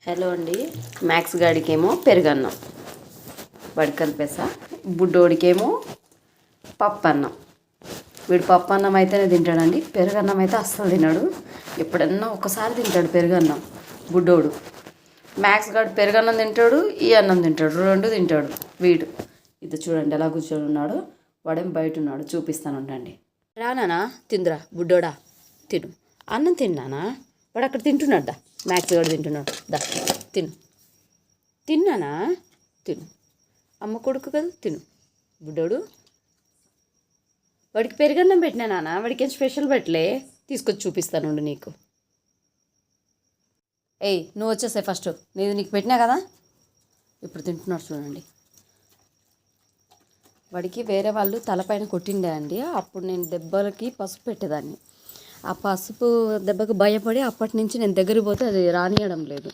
Hello అండి. Max గాడికేమో పెరుగన్నం, వాడికి కలిపేసా. బుడ్డోడికేమో పప్పు అన్నం. వీడు పప్పు అన్నం అయితేనే తింటాడండి, పెరుగన్నం అయితే అస్సలు తినడు. ఎప్పుడన్నా ఒకసారి తింటాడు పెరుగన్నం బుడ్డోడు. మ్యాక్స్ గాడు పెరుగన్నం తింటాడు, ఈ అన్నం తింటాడు, రెండు తింటాడు వీడు. ఇది చూడండి ఎలా కూర్చొని ఉన్నాడు. వాడేం బయట ఉన్నాడు, చూపిస్తాను ఉండండి. రానా తిందురా బుడ్డోడా, తిను అన్నం తిన్నానా. వాడు అక్కడ తింటున్నాడు, దా మ్యాక్స్ గాడు తింటున్నాడు, దా తిను. తిన్నానా, తిను. అమ్మ కొడుకు కదా, తిను బుడ్డోడు. వాడికి పెరుగన్నం పెట్టినా నాన్న, వాడికి ఏం స్పెషల్ పెట్టలే, తీసుకొచ్చి చూపిస్తాను నీకు. ఏయ్ నువ్వు వచ్చేసాయి ఫస్ట్, నేను నీకు పెట్టినా కదా. ఇప్పుడు తింటున్నాడు చూడండి. వాడికి వేరే వాళ్ళు తలపైన కొట్టిండే అండి, అప్పుడు నేను దెబ్బలకి పసుపు పెట్టేదాన్ని. ఆ పసుపు దెబ్బకు భయపడి అప్పటి నుంచి నేను దగ్గరికి పోతే అది రానియడం లేదు.